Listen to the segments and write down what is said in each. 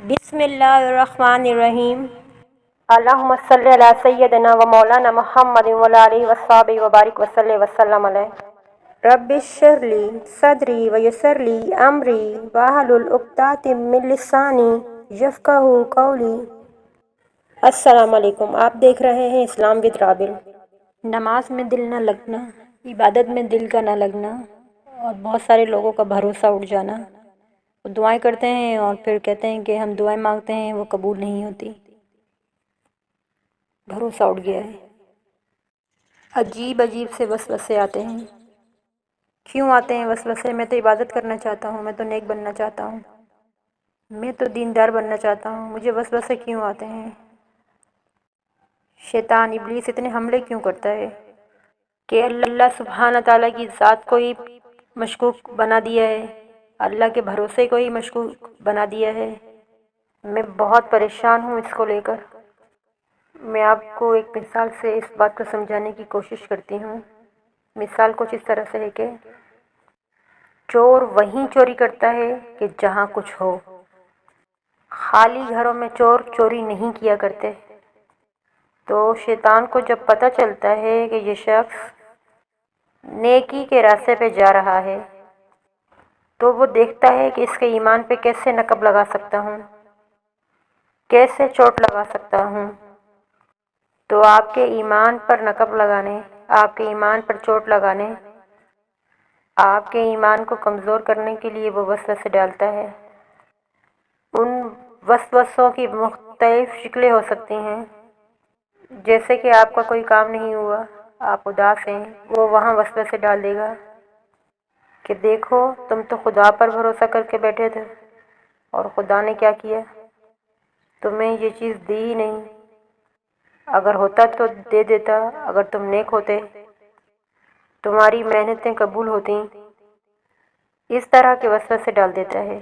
بسم اللہ الرحمن الرحیم۔ اللہم صلی علی سیدنا و مولانا محمد وعلی آلہ وصحبہ وبارک وسلم علیہ۔ رب اشرح لی صدری ویسر لی امری واحلل عقدۃ من لسانی یفقہوا قولی۔ السلام علیکم، آپ دیکھ رہے ہیں اسلام ود رابل۔ نماز میں دل نہ لگنا، عبادت میں دل کا نہ لگنا، اور بہت سارے لوگوں کا بھروسہ اٹھ جانا۔ وہ دعائیں کرتے ہیں اور پھر کہتے ہیں کہ ہم دعائیں مانگتے ہیں وہ قبول نہیں ہوتی۔ بھروسہ اٹھ گیا ہے۔ عجیب سے وسوسے آتے ہیں۔ کیوں آتے ہیں وسوسے؟ میں تو عبادت کرنا چاہتا ہوں، میں تو نیک بننا چاہتا ہوں، میں تو دیندار بننا چاہتا ہوں، مجھے وسوسے کیوں آتے ہیں؟ شیطان ابلیس اتنے حملے کیوں کرتا ہے کہ اللہ سبحانہ تعالیٰ کی ذات کو ہی مشکوک بنا دیا ہے، اللہ کے بھروسے کو ہی مشکوک بنا دیا ہے۔ میں بہت پریشان ہوں اس کو لے کر۔ میں آپ کو ایک مثال سے اس بات کو سمجھانے کی کوشش کرتی ہوں۔ مثال کچھ اس طرح سے ہے کہ چور وہیں چوری کرتا ہے کہ جہاں کچھ ہو۔ خالی گھروں میں چور چوری نہیں کیا کرتے۔ تو شیطان کو جب پتہ چلتا ہے کہ یہ شخص نیکی کے راستے پہ جا رہا ہے تو وہ دیکھتا ہے کہ اس کے ایمان پہ کیسے نقب لگا سکتا ہوں، کیسے چوٹ لگا سکتا ہوں۔ تو آپ کے ایمان پر نقب لگانے، آپ کے ایمان پر چوٹ لگانے، آپ کے ایمان کو کمزور کرنے کے لیے وہ وسوسے ڈالتا ہے۔ ان وسوسوں کی مختلف شکلیں ہو سکتی ہیں، جیسے کہ آپ کا کوئی کام نہیں ہوا، آپ اداس ہیں، وہ وہاں وسوسے ڈال دے گا کہ دیکھو تم تو خدا پر بھروسہ کر کے بیٹھے تھے اور خدا نے کیا کیا، تمہیں یہ چیز دی ہی نہیں، اگر ہوتا تو دے دیتا، اگر تم نیک ہوتے تمہاری محنتیں قبول ہوتی۔ اس طرح کے وسوسے ڈال دیتا ہے۔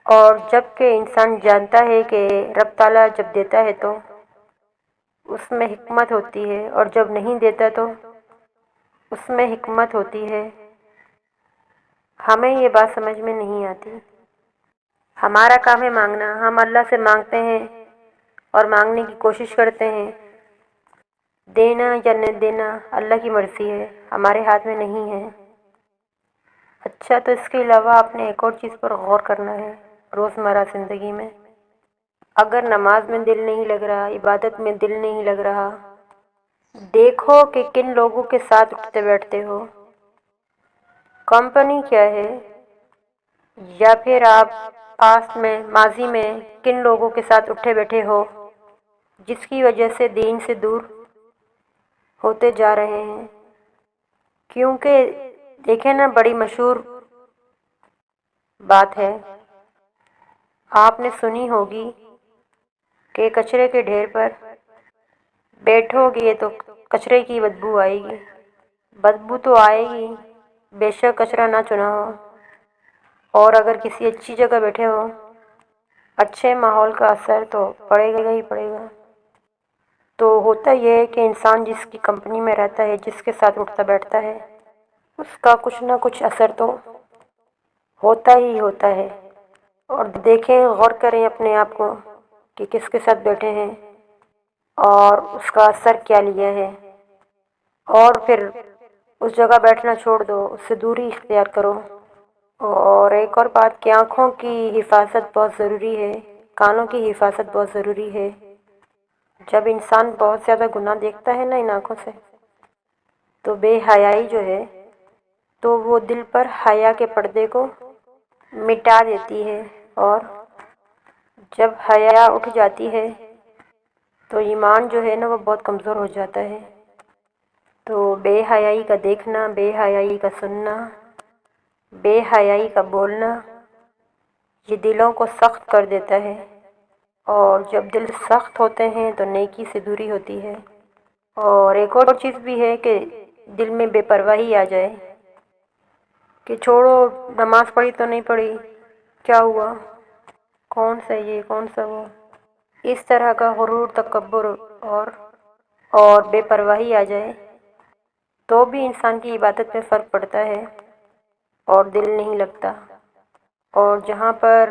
اور جب کہ انسان جانتا ہے کہ رب تعالیٰ جب دیتا ہے تو اس میں حکمت ہوتی ہے، اور جب نہیں دیتا تو اس میں حکمت ہوتی ہے۔ ہمیں یہ بات سمجھ میں نہیں آتی۔ ہمارا کام ہے مانگنا، ہم اللہ سے مانگتے ہیں اور مانگنے کی کوشش کرتے ہیں۔ دینا یا نہ دینا اللہ کی مرضی ہے، ہمارے ہاتھ میں نہیں ہے۔ اچھا، تو اس کے علاوہ آپ نے ایک اور چیز پر غور کرنا ہے روزمرہ زندگی میں۔ اگر نماز میں دل نہیں لگ رہا، عبادت میں دل نہیں لگ رہا، دیکھو کہ کن لوگوں کے ساتھ اٹھتے بیٹھتے ہو، کمپنی کیا ہے، یا پھر آپ پاس میں ماضی میں کن لوگوں کے ساتھ اٹھے بیٹھے ہو جس کی وجہ سے دین سے دور ہوتے جا رہے ہیں۔ کیونکہ دیکھیں نا، بڑی مشہور بات ہے، آپ نے سنی ہوگی کہ کچرے کے ڈھیر پر بیٹھو گے تو کچرے کی بدبو آئے گی۔ بدبو تو آئے گی، بے شک کچرا نہ چنا ہو، اور اگر کسی اچھی جگہ بیٹھے ہو، اچھے ماحول کا اثر تو پڑے گا ہی پڑے گا۔ تو ہوتا یہ ہے کہ انسان جس کی کمپنی میں رہتا ہے، جس کے ساتھ اٹھتا بیٹھتا ہے، اس کا کچھ نہ کچھ اثر تو ہوتا ہی ہوتا ہے۔ اور دیکھیں، غور کریں اپنے آپ کو کہ کس کے ساتھ بیٹھے ہیں اور اس کا اثر کیا لیا ہے، اور پھر اس جگہ بیٹھنا چھوڑ دو، اس سے دوری اختیار کرو۔ اور ایک اور بات کہ آنکھوں کی حفاظت بہت ضروری ہے، کانوں کی حفاظت بہت ضروری ہے۔ جب انسان بہت زیادہ گناہ دیکھتا ہے نا ان آنکھوں سے، تو بے حیائی جو ہے تو وہ دل پر حیا کے پردے کو مٹا دیتی ہے، اور جب حیا اٹھ جاتی ہے تو ایمان جو ہے نا وہ بہت کمزور ہو جاتا ہے۔ تو بے حیائی کا دیکھنا، بے حیائی کا سننا، بے حیائی کا بولنا، یہ دلوں کو سخت کر دیتا ہے، اور جب دل سخت ہوتے ہیں تو نیکی سے دوری ہوتی ہے۔ اور ایک اور چیز بھی ہے کہ دل میں بے پرواہی آ جائے کہ چھوڑو، نماز پڑھی تو نہیں پڑھی، کیا ہوا، کون سا یہ کون سا وہ، اس طرح کا غرور، تکبر اور بے پرواہی آ جائے تو بھی انسان کی عبادت میں فرق پڑتا ہے اور دل نہیں لگتا۔ اور جہاں پر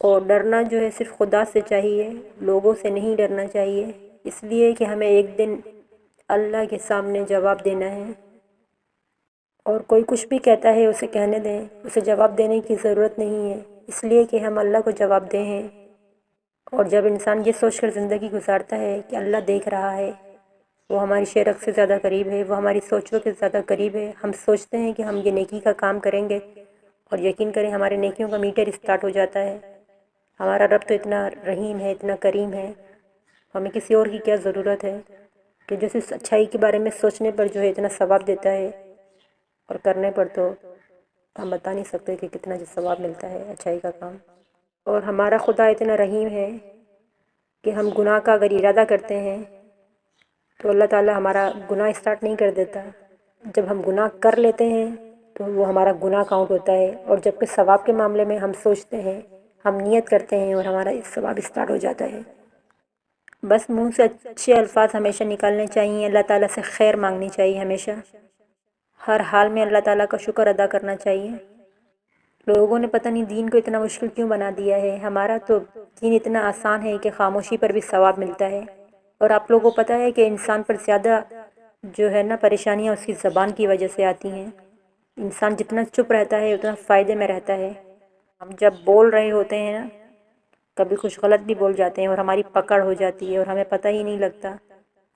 اور ڈرنا جو ہے صرف خدا سے چاہیے، لوگوں سے نہیں ڈرنا چاہیے، اس لیے کہ ہمیں ایک دن اللہ کے سامنے جواب دینا ہے۔ اور کوئی کچھ بھی کہتا ہے اسے کہنے دیں، اسے جواب دینے کی ضرورت نہیں ہے، اس لیے کہ ہم اللہ کو جواب دیں ہیں۔ اور جب انسان یہ سوچ کر زندگی گزارتا ہے کہ اللہ دیکھ رہا ہے، وہ ہماری شرک سے زیادہ قریب ہے، وہ ہماری سوچوں کے زیادہ قریب ہے، ہم سوچتے ہیں کہ ہم یہ نیکی کا کام کریں گے، اور یقین کریں ہمارے نیکیوں کا میٹر اسٹارٹ ہو جاتا ہے۔ ہمارا رب تو اتنا رحیم ہے، اتنا کریم ہے، ہمیں کسی اور کی کیا ضرورت ہے کہ جو صرف اچھائی کے بارے میں سوچنے پر جو ہے اتنا ثواب دیتا ہے، اور کرنے پر تو ہم بتا نہیں سکتے کہ کتنا جو ثواب ملتا ہے اچھائی کا کام۔ اور ہمارا خدا اتنا رحیم ہے کہ ہم گناہ کا اگر ارادہ کرتے ہیں تو اللہ تعالیٰ ہمارا گناہ اسٹارٹ نہیں کر دیتا۔ جب ہم گناہ کر لیتے ہیں تو وہ ہمارا گناہ کاؤنٹ ہوتا ہے، اور جب کہ ثواب کے معاملے میں ہم سوچتے ہیں، ہم نیت کرتے ہیں اور ہمارا ثواب اسٹارٹ ہو جاتا ہے۔ بس منہ سے اچھے الفاظ ہمیشہ نکالنے چاہیے، اللہ تعالیٰ سے خیر مانگنی چاہیے، ہمیشہ ہر حال میں اللہ تعالیٰ کا شکر ادا کرنا چاہیے۔ لوگوں نے پتہ نہیں دین کو اتنا مشکل کیوں بنا دیا ہے، ہمارا تو دین اتنا آسان ہے کہ خاموشی پر بھی ثواب ملتا ہے۔ اور آپ لوگوں کو پتہ ہے کہ انسان پر زیادہ جو ہے نا پریشانیاں اس کی زبان کی وجہ سے آتی ہیں۔ انسان جتنا چپ رہتا ہے اتنا فائدے میں رہتا ہے۔ ہم جب بول رہے ہوتے ہیں نا، کبھی کچھ غلط بھی بول جاتے ہیں اور ہماری پکڑ ہو جاتی ہے اور ہمیں پتہ ہی نہیں لگتا۔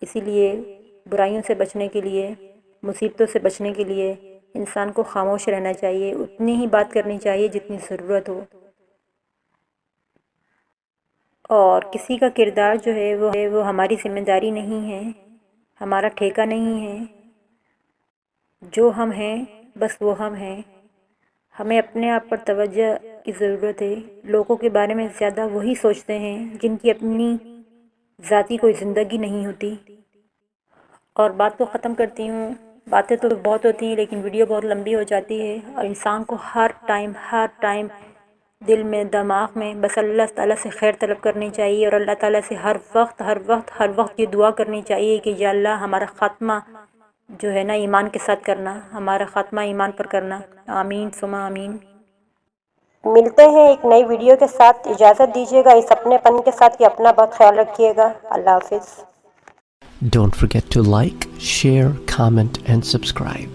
اسی لیے برائیوں سے بچنے کے لیے، مصیبتوں سے بچنے کے لیے انسان کو خاموش رہنا چاہیے، اتنی ہی بات کرنی چاہیے جتنی ضرورت ہو۔ اور کسی کا کردار جو ہے وہ ہماری ذمہ داری نہیں ہے، ہمارا ٹھیکہ نہیں ہے۔ جو ہم ہیں بس وہ ہم ہیں۔ ہمیں اپنے آپ پر توجہ کی ضرورت ہے۔ لوگوں کے بارے میں زیادہ وہی سوچتے ہیں جن کی اپنی ذاتی کوئی زندگی نہیں ہوتی۔ اور بات کو ختم کرتی ہوں، باتیں تو بہت ہوتی ہیں لیکن ویڈیو بہت لمبی ہو جاتی ہے، اور انسان کو ہر ٹائم دل میں، دماغ میں بس اللہ تعالیٰ سے خیر طلب کرنی چاہیے، اور اللہ تعالیٰ سے ہر وقت یہ دعا کرنی چاہیے کہ یا اللہ ہمارا خاتمہ جو ہے نا ایمان کے ساتھ کرنا، ہمارا خاتمہ ایمان پر کرنا، آمین ثم آمین۔ ملتے ہیں ایک نئی ویڈیو کے ساتھ، اجازت دیجیے گا اس اپنے پن کے ساتھ کہ اپنا بہت خیال رکھیے گا۔ اللہ حافظ۔ Don't forget to like, share, comment, and subscribe.